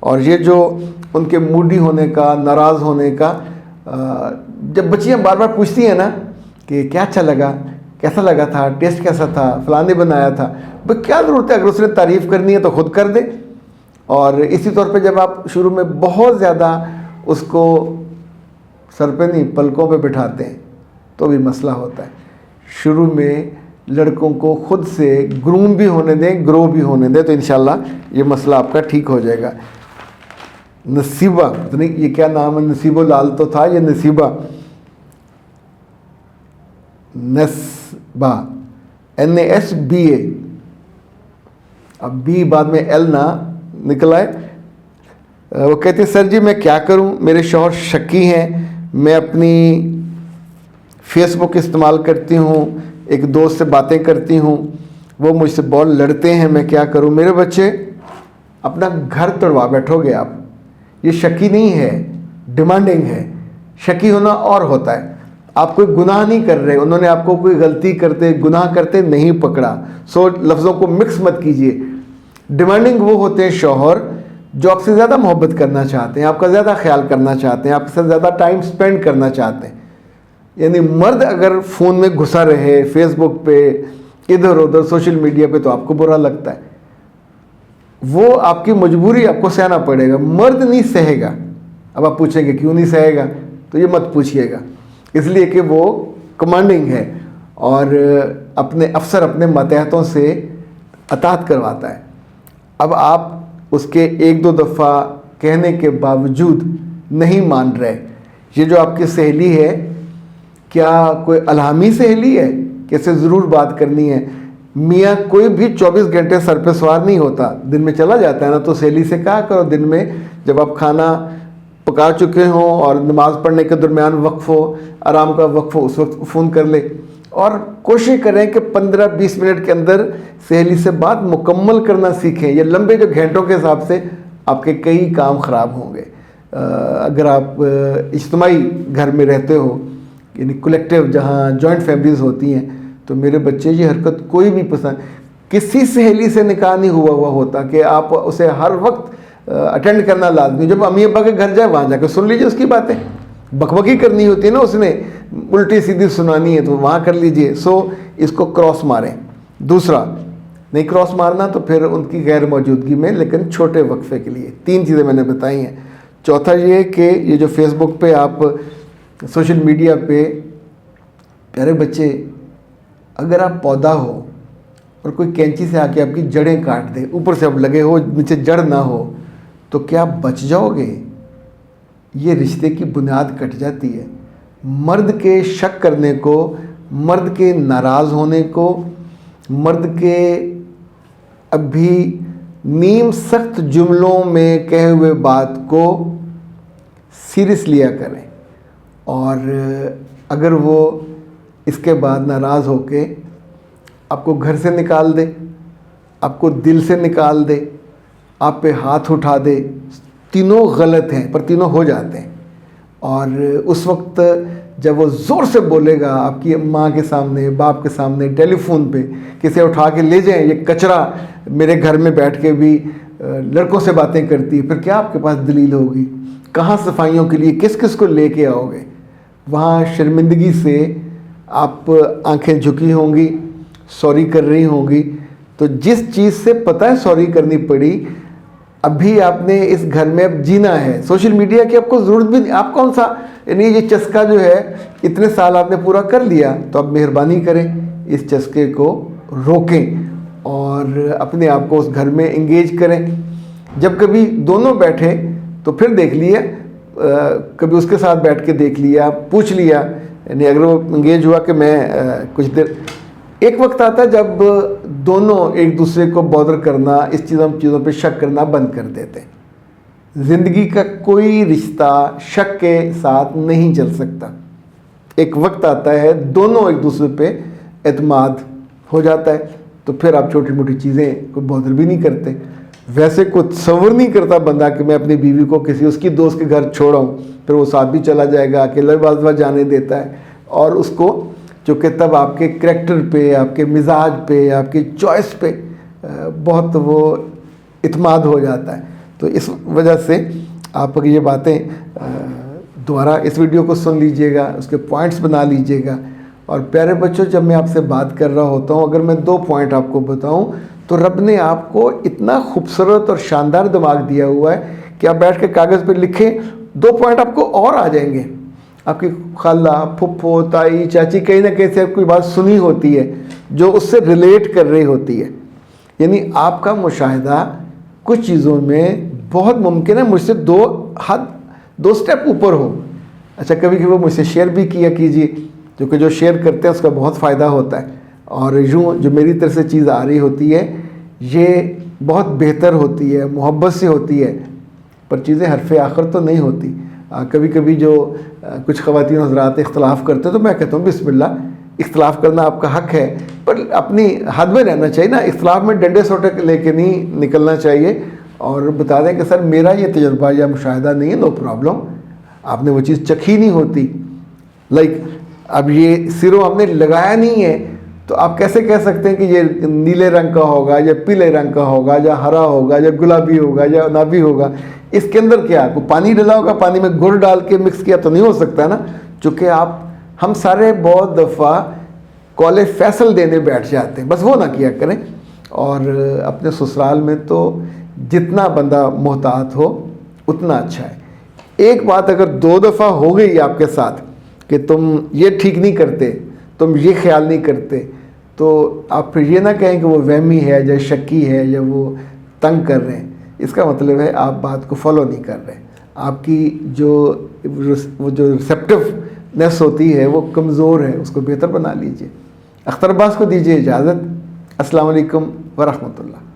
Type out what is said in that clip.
اور یہ جو ان کے موڈی ہونے کا، ناراض ہونے کا، جب بچیاں بار بار پوچھتی ہیں نا کہ کیا اچھا لگا، کیسا لگا تھا، ٹیسٹ کیسا تھا، فلاں نے بنایا تھا، بھئی کیا ضرورت ہے، اگر اس نے تعریف کرنی ہے تو خود کر دے۔ اور اسی طور پہ جب آپ شروع میں بہت زیادہ اس کو سر پہ نہیں پلکوں پہ بٹھاتے ہیں تو بھی مسئلہ ہوتا ہے۔ شروع میں لڑکوں کو خود سے گروم بھی ہونے دیں، گرو بھی ہونے دیں، تو انشاءاللہ یہ مسئلہ آپ کا ٹھیک ہو جائے گا۔ نصیبہ، پتہ نہیں یہ کیا نام ہے، نصیب و لال تو تھا، یہ نصیبہ، نسبہ، NASBA، اب بی بعد میں ایل نہ نکل آئے۔ وہ کہتے ہیں سر جی میں کیا کروں، میرے شوہر شکی ہیں، میں اپنی فیس بک استعمال کرتی ہوں، ایک دوست سے باتیں کرتی ہوں، وہ مجھ سے بہت لڑتے ہیں، میں کیا کروں۔ میرے بچے اپنا گھر توڑوا بیٹھو گے آپ، یہ شکی نہیں ہے، ڈیمانڈنگ ہے۔ شکی ہونا اور ہوتا ہے، آپ کوئی گناہ نہیں کر رہے، انہوں نے آپ کو کوئی غلطی کرتے، گناہ کرتے نہیں پکڑا، سو لفظوں کو مکس مت کیجئے۔ ڈیمانڈنگ وہ ہوتے ہیں شوہر جو آپ سے زیادہ محبت کرنا چاہتے ہیں، آپ کا زیادہ خیال کرنا چاہتے ہیں، آپ کے ساتھ زیادہ ٹائم سپینڈ کرنا چاہتے ہیں۔ یعنی مرد اگر فون میں گھسا رہے، فیس بک پہ، ادھر ادھر سوشل میڈیا پہ، تو آپ کو برا لگتا ہے، وہ آپ کی مجبوری، آپ کو سہنا پڑے گا۔ مرد نہیں سہے گا۔ اب آپ پوچھیں گے کیوں نہیں سہے گا، تو یہ مت پوچھئے گا، اس لیے کہ وہ کمانڈنگ ہے اور اپنے افسر اپنے ماتحتوں سے اطاعت کرواتا ہے۔ اب آپ اس کے ایک دو دفعہ کہنے کے باوجود نہیں مان رہے۔ یہ جو آپ کی سہیلی ہے، کیا کوئی الہامی سہیلی ہے کہ اسے ضرور بات کرنی ہے؟ میاں کوئی بھی 24 گھنٹے سر پہ سوار نہیں ہوتا، دن میں چلا جاتا ہے نا، تو سہیلی سے کہا کرو دن میں جب آپ کھانا پکا چکے ہوں اور نماز پڑھنے کے درمیان وقف ہو، آرام کا وقف ہو، اس وقت فون کر لے، اور کوشش کریں کہ 15-20 منٹ کے اندر سہیلی سے بات مکمل کرنا سیکھیں۔ یہ لمبے جو گھنٹوں کے حساب سے آپ کے کئی کام خراب ہوں گے۔ اگر آپ اجتماعی گھر میں رہتے ہو، یعنی کلیکٹیو جہاں جوائنٹ فیملیز ہوتی ہیں، تو میرے بچے یہ حرکت کوئی بھی پسند، کسی سہیلی سے نکاح نہیں ہوا ہوتا کہ آپ اسے ہر وقت اٹینڈ کرنا لازمی۔ جب امی ابا کے گھر جائے وہاں جا کے سن لیجیے اس کی باتیں، بکبکی کرنی ہوتی ہے نا، اس نے الٹی سیدھی سنانی ہے تو وہاں کر لیجئے۔ سو اس کو کراس ماریں۔ دوسرا، نہیں کراس مارنا تو پھر ان کی غیر موجودگی میں، لیکن چھوٹے وقفے کے لیے 3 چیزیں میں نے بتائی ہیں۔ چوتھا یہ کہ یہ جو فیس بک پہ آپ سوشل میڈیا پہ، پیارے بچے، اگر آپ پودا ہو اور کوئی کینچی سے آ کے آپ کی جڑیں کاٹ دے، اوپر سے اب لگے ہو نیچے جڑ نہ ہو، تو کیا آپ بچ جاؤ گے؟ یہ رشتے کی بنیاد کٹ جاتی ہے۔ مرد کے شک کرنے کو، مرد کے ناراض ہونے کو، مرد کے ابھی نیم سخت جملوں میں کہے ہوئے بات کو سیریس لیا کریں، اور اگر وہ اس کے بعد ناراض ہو کے آپ کو گھر سے نکال دے، آپ کو دل سے نکال دے، آپ پہ ہاتھ اٹھا دے، تینوں غلط ہیں، پر تینوں ہو جاتے ہیں۔ اور اس وقت جب وہ زور سے بولے گا آپ کی ماں کے سامنے، باپ کے سامنے، ٹیلی فون پہ، کسے اٹھا کے لے جائیں، یہ کچرا میرے گھر میں بیٹھ کے بھی لڑکوں سے باتیں کرتی ہے، پھر کیا آپ کے پاس دلیل ہوگی؟ کہاں صفائیوں کے لیے کس کس کو لے کے آؤ گے؟ وہاں شرمندگی سے آپ آنکھیں جھکی ہوں گی، سوری کر رہی ہوں گی۔ تو جس چیز سے پتہ ہے سوری کرنی پڑی، ابھی آپ نے اس گھر میں اب جینا ہے، سوشل میڈیا کی آپ کو ضرورت بھی نہیں، آپ کون سا، یعنی یہ چسکا جو ہے اتنے سال آپ نے پورا کر لیا، تو اب مہربانی کریں اس چسکے کو روکیں اور اپنے آپ کو اس گھر میں انگیج کریں۔ جب کبھی دونوں بیٹھے تو پھر دیکھ لیا، کبھی اس کے ساتھ بیٹھ کے دیکھ لیا، پوچھ لیا، یعنی اگر وہ انگیج ہوا کہ میں کچھ دیر، ایک وقت آتا ہے جب دونوں ایک دوسرے کو بادر کرنا، اس چیزوں پہ شک کرنا بند کر دیتے ہیں۔ زندگی کا کوئی رشتہ شک کے ساتھ نہیں چل سکتا۔ ایک وقت آتا ہے دونوں ایک دوسرے پہ اعتماد ہو جاتا ہے، تو پھر آپ چھوٹی موٹی چیزیں کوئی بادر بھی نہیں کرتے۔ ویسے کوئی تصور نہیں کرتا بندہ کہ میں اپنی بیوی کو کسی اس کی دوست کے گھر چھوڑا ہوں، پھر وہ ساتھ بھی چلا جائے گا، اکیلا بھی جانے دیتا ہے، اور اس کو چونکہ تب آپ کے کریکٹر پہ، آپ کے مزاج پہ، آپ کی چوائس پہ بہت وہ اعتماد ہو جاتا ہے۔ تو اس وجہ سے آپ یہ باتیں دوبارہ اس ویڈیو کو سن لیجئے گا، اس کے پوائنٹس بنا لیجئے گا. اور پیارے بچوں، جب میں آپ سے بات کر رہا ہوتا ہوں، اگر میں 2 پوائنٹ آپ کو بتاؤں تو رب نے آپ کو اتنا خوبصورت اور شاندار دماغ دیا ہوا ہے کہ آپ بیٹھ کے کاغذ پہ لکھیں، 2 پوائنٹ آپ کو اور آ جائیں گے. آپ کی خالہ، پھپھو، تائی، چاچی کہیں نہ کہیں سے کوئی بات سنی ہوتی ہے جو اس سے ریلیٹ کر رہی ہوتی ہے. یعنی آپ کا مشاہدہ کچھ چیزوں میں بہت ممکن ہے مجھ سے 2 سٹیپ اوپر ہو. اچھا، کبھی کبھی وہ مجھ سے شیئر بھی کیا کیجیے، کیونکہ جو شیئر کرتے ہیں اس کا بہت فائدہ ہوتا ہے. اور یوں جو میری طرف سے چیز آ رہی ہوتی ہے یہ بہت بہتر ہوتی ہے، محبت سے ہوتی ہے، پر چیزیں حرف آخر تو نہیں ہوتی. کبھی کبھی جو کچھ خواتین حضرات اختلاف کرتے ہیں تو میں کہتا ہوں بسم اللہ، اختلاف کرنا آپ کا حق ہے، پر اپنی حد میں رہنا چاہیے نا. اختلاف میں ڈنڈے سوٹے لے کے نہیں نکلنا چاہیے، اور بتا دیں کہ سر میرا یہ تجربہ یا مشاہدہ نہیں ہے، نو پرابلم. آپ نے وہ چیز چکھی نہیں ہوتی، اب یہ سروں آپ نے لگایا نہیں ہے تو آپ کیسے کہہ سکتے ہیں کہ یہ نیلے رنگ کا ہوگا یا پیلے رنگ کا ہوگا یا ہرا ہوگا یا گلابی ہوگا یا نابی ہوگا. اس کے اندر کیا کو پانی ڈلا ہوگا، پانی میں گڑ ڈال کے مکس کیا تو نہیں ہو سکتا نا. چونکہ ہم سارے بہت دفعہ کالے فیصل دینے بیٹھ جاتے ہیں، بس وہ نہ کیا کریں. اور اپنے سسرال میں تو جتنا بندہ محتاط ہو اتنا اچھا ہے. ایک بات اگر 2 دفعہ ہو گئی آپ کے ساتھ کہ تم یہ ٹھیک نہیں کرتے، تم یہ خیال نہیں کرتے، تو آپ پھر یہ نہ کہیں کہ وہ وہمی ہے یا شکی ہے یا وہ تنگ کر رہے ہیں. اس کا مطلب ہے آپ بات کو فالو نہیں کر رہے. آپ کی جو ریسیپٹیونیس ہوتی ہے وہ کمزور ہے، اس کو بہتر بنا لیجئے. اختر عباس کو دیجئے اجازت. السلام علیکم ورحمۃ اللہ.